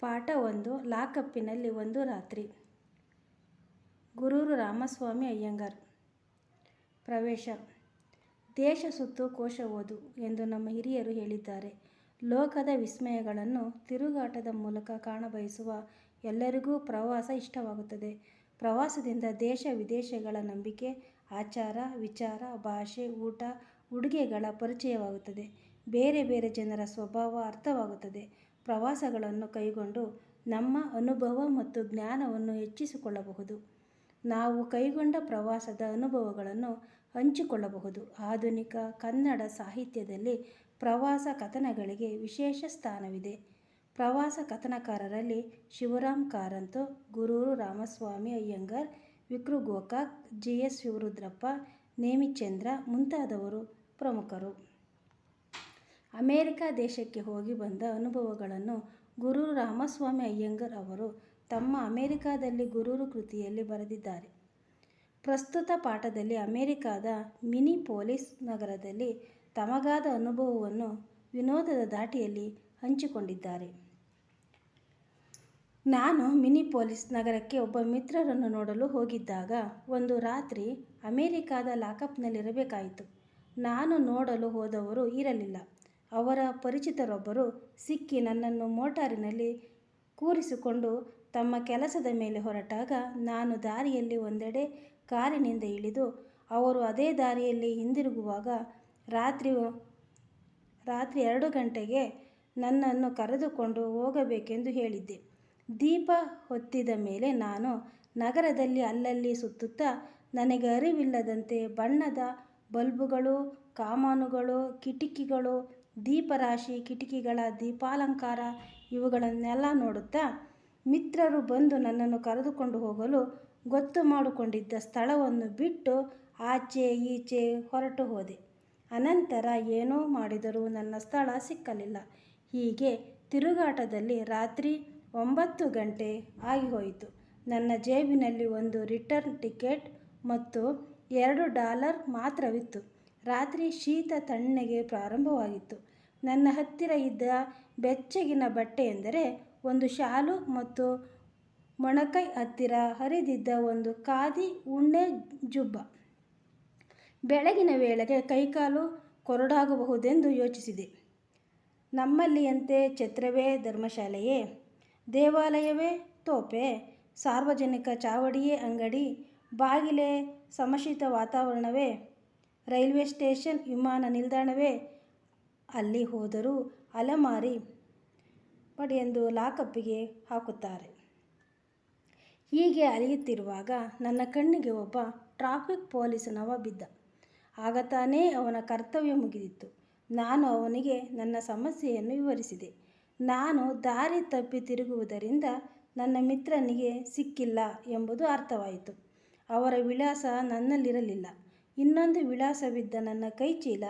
ಪಾಠ 1. ಲಾಕಪ್ಪಿನಲ್ಲಿ ಒಂದು ರಾತ್ರಿ. ಗುರೂರು ರಾಮಸ್ವಾಮಿ ಅಯ್ಯಂಗಾರ್. ಪ್ರವೇಶ. ದೇಶ ಸುತ್ತು ಕೋಶ ಓದು ಎಂದು ನಮ್ಮ ಹಿರಿಯರು ಹೇಳಿದ್ದಾರೆ. ಲೋಕದ ವಿಸ್ಮಯಗಳನ್ನು ತಿರುಗಾಟದ ಮೂಲಕ ಕಾಣಬಯಸುವ ಎಲ್ಲರಿಗೂ ಪ್ರವಾಸ ಇಷ್ಟವಾಗುತ್ತದೆ. ಪ್ರವಾಸದಿಂದ ದೇಶ ವಿದೇಶಗಳ ನಂಬಿಕೆ, ಆಚಾರ, ವಿಚಾರ, ಭಾಷೆ, ಊಟ, ಉಡುಗೆಗಳ ಪರಿಚಯವಾಗುತ್ತದೆ. ಬೇರೆ ಬೇರೆ ಜನರ ಸ್ವಭಾವ ಅರ್ಥವಾಗುತ್ತದೆ. ಪ್ರವಾಸಗಳನ್ನು ಕೈಗೊಂಡು ನಮ್ಮ ಅನುಭವ ಮತ್ತು ಜ್ಞಾನವನ್ನು ಹೆಚ್ಚಿಸಿಕೊಳ್ಳಬಹುದು. ನಾವು ಕೈಗೊಂಡ ಪ್ರವಾಸದ ಅನುಭವಗಳನ್ನು ಹಂಚಿಕೊಳ್ಳಬಹುದು. ಆಧುನಿಕ ಕನ್ನಡ ಸಾಹಿತ್ಯದಲ್ಲಿ ಪ್ರವಾಸ ಕಥನಗಳಿಗೆ ವಿಶೇಷ ಸ್ಥಾನವಿದೆ. ಪ್ರವಾಸ ಕಥನಕಾರರಲ್ಲಿ ಶಿವರಾಮ್ ಕಾರಂತ, ಗುರೂರು ರಾಮಸ್ವಾಮಿ ಅಯ್ಯಂಗಾರ್, ವಿಕ್ರು ಗೋಕಾಕ್, ಜಿ. ಎಸ್. ಶಿವರುದ್ರಪ್ಪ, ನೇಮಿಚಂದ್ರ ಮುಂತಾದವರು ಪ್ರಮುಖರು. ಅಮೆರಿಕ ದೇಶಕ್ಕೆ ಹೋಗಿ ಬಂದ ಅನುಭವಗಳನ್ನು ಗುರೂರು ರಾಮಸ್ವಾಮಿ ಅಯ್ಯಂಗಾರ್ ಅವರು ತಮ್ಮ ಅಮೆರಿಕದಲ್ಲಿ ಗುರೂರು ಕೃತಿಯಲ್ಲಿ ಬರೆದಿದ್ದಾರೆ. ಪ್ರಸ್ತುತ ಪಾಠದಲ್ಲಿ ಅಮೆರಿಕದ ಮಿನಿಪೋಲಿಸ್ ನಗರದಲ್ಲಿ ತಮಗಾದ ಅನುಭವವನ್ನು ವಿನೋದದ ಧಾಟಿಯಲ್ಲಿ ಹಂಚಿಕೊಂಡಿದ್ದಾರೆ. ನಾನು ಮಿನಿಪೋಲಿಸ್ ನಗರಕ್ಕೆ ಒಬ್ಬ ಮಿತ್ರರನ್ನು ನೋಡಲು ಹೋಗಿದ್ದಾಗ ಒಂದು ರಾತ್ರಿ ಅಮೆರಿಕದ ಲಾಕಪ್ನಲ್ಲಿರಬೇಕಾಯಿತು. ನಾನು ನೋಡಲು ಹೋದವರು ಇರಲಿಲ್ಲ. ಅವರ ಪರಿಚಿತರೊಬ್ಬರು ಸಿಕ್ಕಿ ನನ್ನನ್ನು ಮೋಟಾರಿನಲ್ಲಿ ಕೂರಿಸಿಕೊಂಡು ತಮ್ಮ ಕೆಲಸದ ಮೇಲೆ ಹೊರಟಾಗ ನಾನು ದಾರಿಯಲ್ಲಿ ಒಂದೆಡೆ ಕಾರಿನಿಂದ ಇಳಿದು ಅವರು ಅದೇ ದಾರಿಯಲ್ಲಿ ಹಿಂದಿರುಗುವಾಗ ರಾತ್ರಿ 2 ಗಂಟೆಗೆ ನನ್ನನ್ನು ಕರೆದುಕೊಂಡು ಹೋಗಬೇಕೆಂದು ಹೇಳಿದ್ದೆ. ದೀಪ ಹೊತ್ತಿದ ಮೇಲೆ ನಾನು ನಗರದಲ್ಲಿ ಅಲ್ಲಲ್ಲಿ ಸುತ್ತುತ್ತಾ ನನಗೆ ಅರಿವಿಲ್ಲದಂತೆ ಬಣ್ಣದ ಬಲ್ಬುಗಳು, ಕಮಾನುಗಳು, ಕಿಟಕಿಗಳು, ದೀಪರಾಶಿ, ಕಿಟಕಿಗಳ ದೀಪಾಲಂಕಾರ ಇವುಗಳನ್ನೆಲ್ಲ ನೋಡುತ್ತಾ ಮಿತ್ರರು ಬಂದು ನನ್ನನ್ನು ಕರೆದುಕೊಂಡು ಹೋಗಲು ಗೊತ್ತು ಮಾಡಿಕೊಂಡಿದ್ದ ಸ್ಥಳವನ್ನು ಬಿಟ್ಟು ಆಚೆ ಈಚೆ ಹೊರಟು ಹೋದೆ. ಅನಂತರ ಏನೋ ಮಾಡಿದರೂ ನನ್ನ ಸ್ಥಳ ಸಿಕ್ಕಲಿಲ್ಲ. ಹೀಗೆ ತಿರುಗಾಟದಲ್ಲಿ ರಾತ್ರಿ 9 ಗಂಟೆ ಆಗಿಹೋಯಿತು. ನನ್ನ ಜೇಬಿನಲ್ಲಿ ಒಂದು ರಿಟರ್ನ್ ಟಿಕೆಟ್ ಮತ್ತು $2 ಮಾತ್ರವಿತ್ತು. ರಾತ್ರಿ ಶೀತ ತಣ್ಣಗೆ ಪ್ರಾರಂಭವಾಗಿತ್ತು. ನನ್ನ ಹತ್ತಿರ ಇದ್ದ ಬೆಚ್ಚಗಿನ ಬಟ್ಟೆ ಎಂದರೆ ಒಂದು ಶಾಲು ಮತ್ತು ಮೊಣಕೈ ಹತ್ತಿರ ಹರಿದಿದ್ದ ಒಂದು ಖಾದಿ ಉಣ್ಣೆ ಜುಬ್ಬ. ಬೆಳಗಿನ ವೇಳೆಗೆ ಕೈಕಾಲು ಕೊರಡಾಗಬಹುದೆಂದು ಯೋಚಿಸಿದೆ. ನಮ್ಮಲ್ಲಿಯಂತೆ ಛತ್ರವೇ ಧರ್ಮಶಾಲೆಯೇ, ದೇವಾಲಯವೇ ತೋಪೆ, ಸಾರ್ವಜನಿಕ ಚಾವಡಿಯೇ ಅಂಗಡಿ, ಬಾಗಿಲೇ ಸಮಶೀತ ವಾತಾವರಣವೇ, ರೈಲ್ವೆ ಸ್ಟೇಷನ್, ವಿಮಾನ ನಿಲ್ದಾಣವೇ, ಅಲ್ಲಿ ಹೋದರೂ ಅಲೆಮಾರಿ ಪಡೆಯೆಂದು ಲಾಕಪ್ಪಿಗೆ ಹಾಕುತ್ತಾರೆ. ಹೀಗೆ ಅಲೆಯುತ್ತಿರುವಾಗ ನನ್ನ ಕಣ್ಣಿಗೆ ಒಬ್ಬ ಟ್ರಾಫಿಕ್ ಪೊಲೀಸನವ ಬಿದ್ದ. ಆಗ ತಾನೇ ಅವನ ಕರ್ತವ್ಯ ಮುಗಿದಿತ್ತು. ನಾನು ಅವನಿಗೆ ನನ್ನ ಸಮಸ್ಯೆಯನ್ನು ವಿವರಿಸಿದೆ. ನಾನು ದಾರಿ ತಪ್ಪಿ ತಿರುಗುವುದರಿಂದ ನನ್ನ ಮಿತ್ರನಿಗೆ ಸಿಕ್ಕಿಲ್ಲ ಎಂಬುದು ಅರ್ಥವಾಯಿತು. ಅವರ ವಿಳಾಸ ನನ್ನಲ್ಲಿರಲಿಲ್ಲ. ಇನ್ನೊಂದು ವಿಳಾಸವಿದ್ದ ನನ್ನ ಕೈಚೀಲ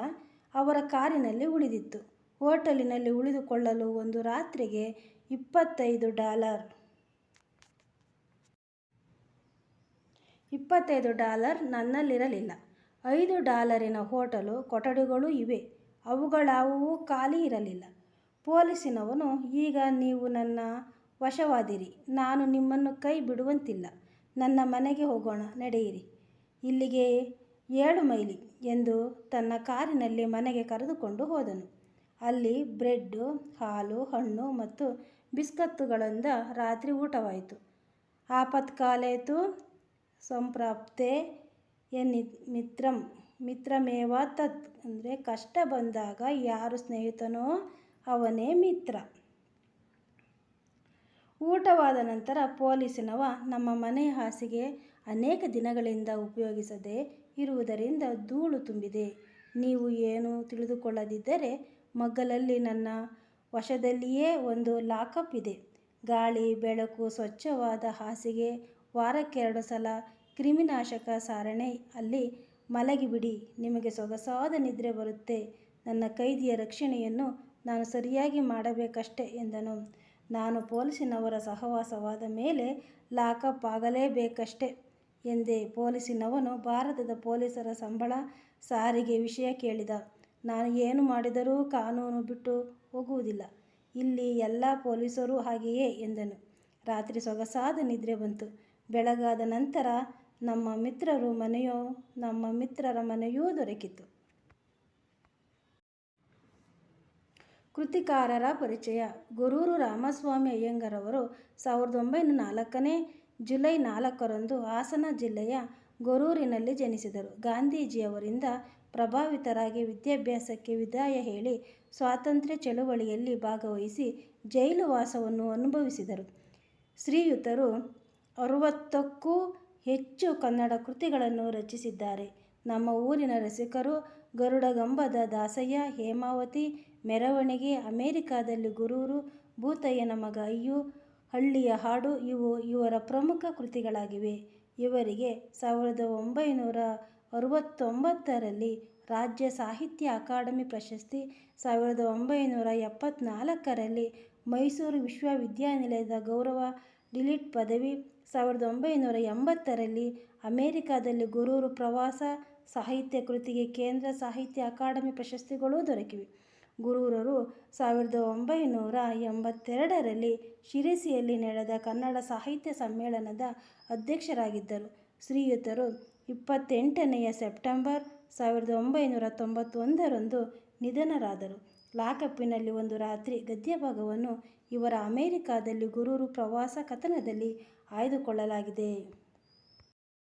ಅವರ ಕಾರಿನಲ್ಲಿ ಉಳಿದಿತ್ತು. ಹೋಟೆಲಿನಲ್ಲಿ ಉಳಿದುಕೊಳ್ಳಲು ಒಂದು ರಾತ್ರಿಗೆ $25 ನನ್ನಲ್ಲಿರಲಿಲ್ಲ. $5 ಹೋಟೆಲು ಕೊಠಡಿಗಳೂ ಇವೆ. ಅವುಗಳಾವುವೂ ಖಾಲಿ ಇರಲಿಲ್ಲ. ಪೊಲೀಸಿನವನು, ಈಗ ನೀವು ನನ್ನ ವಶವಾದಿರಿ. ನಾನು ನಿಮ್ಮನ್ನು ಕೈ ಬಿಡುವಂತಿಲ್ಲ. ನನ್ನ ಮನೆಗೆ ಹೋಗೋಣ, ನಡೆಯಿರಿ. ಇಲ್ಲಿಗೆ 7 ಮೈಲಿ ಎಂದು ತನ್ನ ಕಾರಿನಲ್ಲಿ ಮನೆಗೆ ಕರೆದುಕೊಂಡು ಹೋದನು. ಅಲ್ಲಿ ಬ್ರೆಡ್, ಹಾಲು, ಹಣ್ಣು ಮತ್ತು ಬಿಸ್ಕತ್ತುಗಳಿಂದ ರಾತ್ರಿ ಊಟವಾಯಿತು. ಆಪತ್ಕಾಲೇ ತು ಸಂಪ್ರಾಪ್ತೇ ಮಿತ್ರಮೇವ ತತ್ ಅಂದರೆ ಕಷ್ಟ ಬಂದಾಗ ಯಾರು ಸ್ನೇಹಿತನೋ ಅವನೇ ಮಿತ್ರ. ಊಟವಾದ ನಂತರ ಪೊಲೀಸಿನವ ನಮ್ಮ ಮನೆಯ ಹಾಸಿಗೆ ಅನೇಕ ದಿನಗಳಿಂದ ಉಪಯೋಗಿಸದೆ ಇರುವುದರಿಂದ ಧೂಳು ತುಂಬಿದೆ. ನೀವು ಏನೂ ತಿಳಿದುಕೊಳ್ಳದಿದ್ದರೆ ಮಗ್ಗಲಲ್ಲಿ ನನ್ನ ವಶದಲ್ಲಿಯೇ ಒಂದು ಲಾಕಪ್ ಇದೆ. ಗಾಳಿ, ಬೆಳಕು, ಸ್ವಚ್ಛವಾದ ಹಾಸಿಗೆ, ವಾರಕ್ಕೆ 2 ಸಲ ಕ್ರಿಮಿನಾಶಕ ಸಾರಣೆ. ಅಲ್ಲಿ ಮಲಗಿಬಿಡಿ, ನಿಮಗೆ ಸೊಗಸಾದ ನಿದ್ರೆ ಬರುತ್ತೆ. ನನ್ನ ಕೈದಿಯ ರಕ್ಷಣೆಯನ್ನು ನಾನು ಸರಿಯಾಗಿ ಮಾಡಬೇಕಷ್ಟೆ ಎಂದನು. ನಾನು ಪೊಲೀಸಿನವರ ಸಹವಾಸವಾದ ಮೇಲೆ ಲಾಕಪ್ ಆಗಲೇಬೇಕಷ್ಟೆ ಎಂದೆ. ಪೊಲೀಸಿನವನು ಭಾರತದ ಪೊಲೀಸರ ಸಂಬಳ, ಸಾರಿಗೆ ವಿಷಯ ಕೇಳಿದ. ನಾನು ಏನು ಮಾಡಿದರೂ ಕಾನೂನು ಬಿಟ್ಟು ಹೋಗುವುದಿಲ್ಲ. ಇಲ್ಲಿ ಎಲ್ಲ ಪೊಲೀಸರೂ ಹಾಗೆಯೇ ಎಂದನು. ರಾತ್ರಿ ಸೊಗಸಾದ ನಿದ್ರೆ ಬಂತು. ಬೆಳಗಾದ ನಂತರ ನಮ್ಮ ಮಿತ್ರರ ಮನೆಯೂ ದೊರಕಿತು. ಕೃತಿಕಾರರ ಪರಿಚಯ. ಗೊರೂರು ರಾಮಸ್ವಾಮಿ ಅಯ್ಯಂಗಾರವರು 1904 ಜುಲೈ 4 ಹಾಸನ ಜಿಲ್ಲೆಯ ಗೊರೂರಿನಲ್ಲಿ ಜನಿಸಿದರು. ಗಾಂಧೀಜಿಯವರಿಂದ ಪ್ರಭಾವಿತರಾಗಿ ವಿದ್ಯಾಭ್ಯಾಸಕ್ಕೆ ವಿದಾಯ ಹೇಳಿ ಸ್ವಾತಂತ್ರ್ಯ ಚಳುವಳಿಯಲ್ಲಿ ಭಾಗವಹಿಸಿ ಜೈಲು ವಾಸವನ್ನು ಅನುಭವಿಸಿದರು. ಶ್ರೀಯುತರು 60ಕ್ಕೂ ಹೆಚ್ಚು ಕನ್ನಡ ಕೃತಿಗಳನ್ನು ರಚಿಸಿದ್ದಾರೆ. ನಮ್ಮ ಊರಿನ ರಸಿಕರು ಗರುಡಗಂಬದ ದಾಸಯ್ಯ, ಹೇಮಾವತಿ, ಮೆರವಣಿಗೆ, ಅಮೆರಿಕಾದಲ್ಲಿ ಗುರೂರು, ಭೂತಯ್ಯನ ಮಗ ಅಯ್ಯು, ಹಳ್ಳಿಯ ಹಾಡು ಇವು ಇವರ ಪ್ರಮುಖ ಕೃತಿಗಳಾಗಿವೆ. ಇವರಿಗೆ 1969ರಲ್ಲಿ ರಾಜ್ಯ ಸಾಹಿತ್ಯ ಅಕಾಡೆಮಿ ಪ್ರಶಸ್ತಿ, 1974ರಲ್ಲಿ ಮೈಸೂರು ವಿಶ್ವವಿದ್ಯಾನಿಲಯದ ಗೌರವ ಡಿ.ಲಿಟ್ ಪದವಿ, 1980ರಲ್ಲಿ ಅಮೆರಿಕಾದಲ್ಲಿ ಗುರೂರು ಪ್ರವಾಸ ಸಾಹಿತ್ಯ ಕೃತಿಗೆ ಕೇಂದ್ರ ಸಾಹಿತ್ಯ ಅಕಾಡೆಮಿ ಪ್ರಶಸ್ತಿಗಳೂ ದೊರಕಿವೆ. ಗುರೂರವರು 1982ರಲ್ಲಿ ಶಿರಸಿಯಲ್ಲಿ ನಡೆದ ಕನ್ನಡ ಸಾಹಿತ್ಯ ಸಮ್ಮೇಳನದ ಅಧ್ಯಕ್ಷರಾಗಿದ್ದರು. ಶ್ರೀಯುತರು 28ನೇ ಸೆಪ್ಟೆಂಬರ್ 1991ರಂದು ನಿಧನರಾದರು. ಲಾಕಪ್ಪಿನಲ್ಲಿ ಒಂದು ರಾತ್ರಿ ಗದ್ಯಭಾಗವನ್ನು ಇವರ ಅಮೆರಿಕಾದಲ್ಲಿ ಗುರೂರು ಪ್ರವಾಸ ಕಥನದಲ್ಲಿ ಆಯ್ದುಕೊಳ್ಳಲಾಗಿದೆ.